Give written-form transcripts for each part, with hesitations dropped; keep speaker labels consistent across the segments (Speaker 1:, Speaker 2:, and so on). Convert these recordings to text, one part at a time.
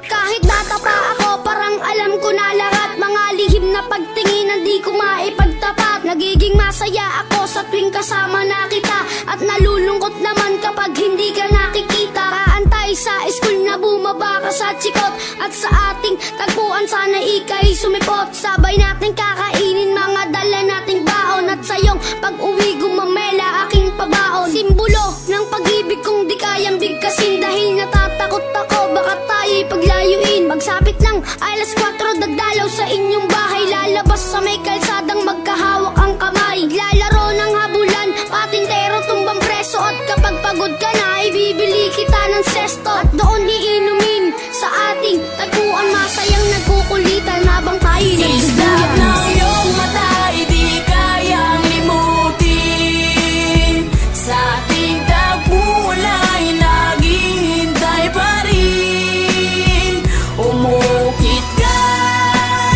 Speaker 1: Kahit bata pa ako, parang alam ko na lahat. Mga lihim na pagtingin, di ko maipagtapat. Nagiging masaya ako sa tuwing kasama na kita, at nalulungkot naman kapag hindi ka nakikita. Kaantay sa school na bumaba ka sa chikot, at sa ating tagpuan sana ika'y sumipot. Sabay natin kakainin mga dala nating baon, at sayong pag-uwi gumamela aking pabaon. Simbolo ng pag-ibig kong di kayang bigkasin, dahil natatakot ako baka tayo'y paglayuin. Magsapit lang alas 4, dadalaw sa inyong bahay, lalabas sa may kalsadang magkahawak ang kamay. Lalaro ng habulan, patintero tumbang preso, at kapag pagod ka na ibibili kita ng sesto. At doon iinumin sa ating tagpuan, masayang nagkukulitan habang tayo'y nagduduyan.
Speaker 2: ng iyong mata, di kayang limutin. Sa ating tagpuan ay naghihintay pa rin. Umukit ka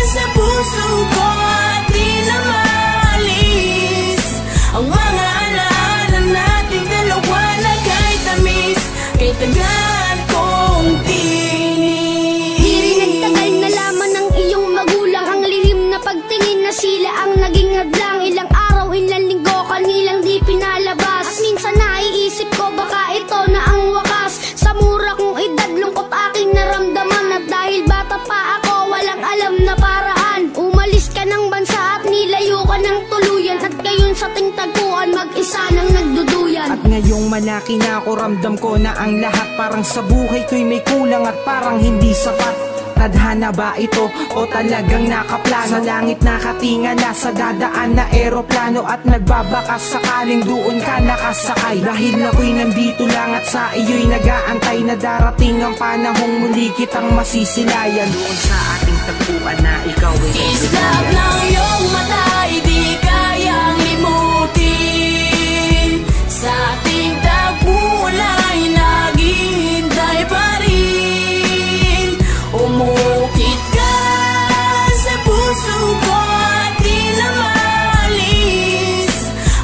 Speaker 2: sa puso ko at di na maalis ang mga alaala nating dalawa na kay tamis, kay tagal kong tinis.
Speaker 1: Di rin nagtagal na laman ng iyong magulang, ang lihim na pagtingin na sila ang naging hadlang. Ilang araw, ilang linggo, kanilang di pinalabas, at minsan naiisip ko baka ito na ang wakas. Sa mura kong edad, lungkot aking naramdaman, at dahil bata pa ako, walang alam na paraan. Umalis ka ng bansa at nilayo ka ng tuluyan, at ngayon sa ting tagpuan mag-isa nang nagduduyan.
Speaker 3: At ngayong malaki na ako, ramdam ko na ang lahat parang sa buhay ko'y may kulang at parang hindi sapat. Tadhana ba ito o talagang nakaplano? Sa langit nakatingala, sa dadaan na eroplano, at nagbabakas sakaling doon ka nakasakay. Dahil ako'y nandito lang at sa iyo'y nag-aantay na darating ang panahong muli kitang masisilayan. Doon sa ating tagpuan na ikaw ay
Speaker 2: Islap ng iyong mata, di kayang limutin. Sa ating tagpuan ay naghihintay pa rin. Umukit ka sa puso ko at di na maalis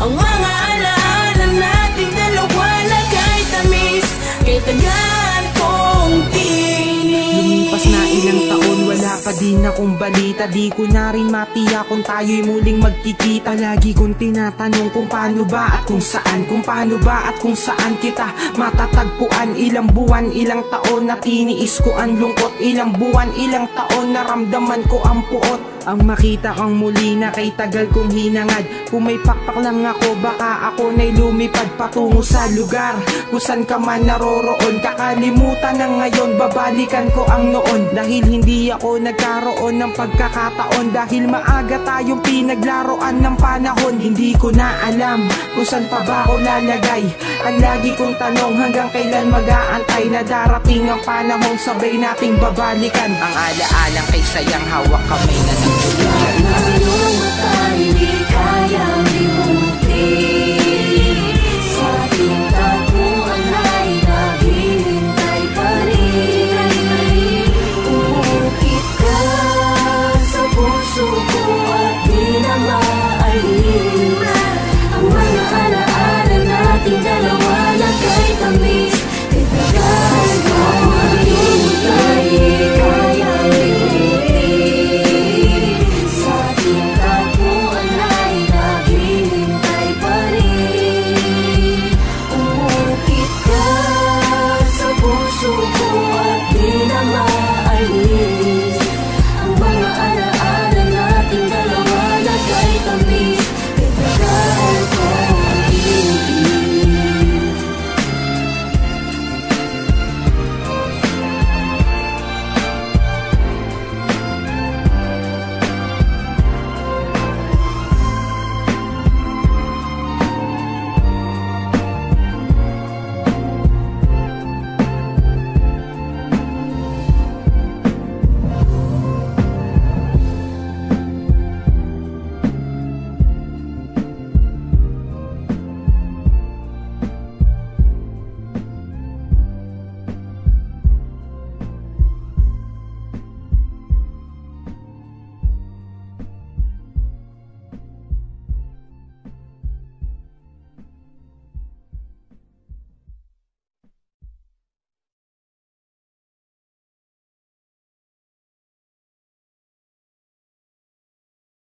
Speaker 2: ang mga alaala nating dalawa na kay tamis, kay tagal kong tinis.
Speaker 3: Lumipas na ilang taon, wala pa din akong balita. Di ko na rin matiyak kung tayo'y muling magkikita. Lagi kong tinatanong kung paano ba at kung saan, kung paano ba at kung saan kita matatagpuan. Ilang buwan, ilang taon na tiniis ko ang lungkot, ilang buwan, ilang taon naramdaman ko ang puot. Ang makita kang muli na kay tagal kong hinangad, kung may pakpak lang ako baka ako na'y lumipad patungo sa lugar kung saan ka man naroroon. Kakalimutan na ngayon, babalikan ko ang noon, dahil hindi ako nagkaroon ng pagkakataon, dahil maaga tayong pinaglaruan ng panahon. Hindi ko na alam kung saan pa ba ako lalagay. Ang lagi kong tanong, hanggang kailan mag-aantay na darating ang panahong sabay nating babalikan. Ang alaalang kay sayang hawak kamay na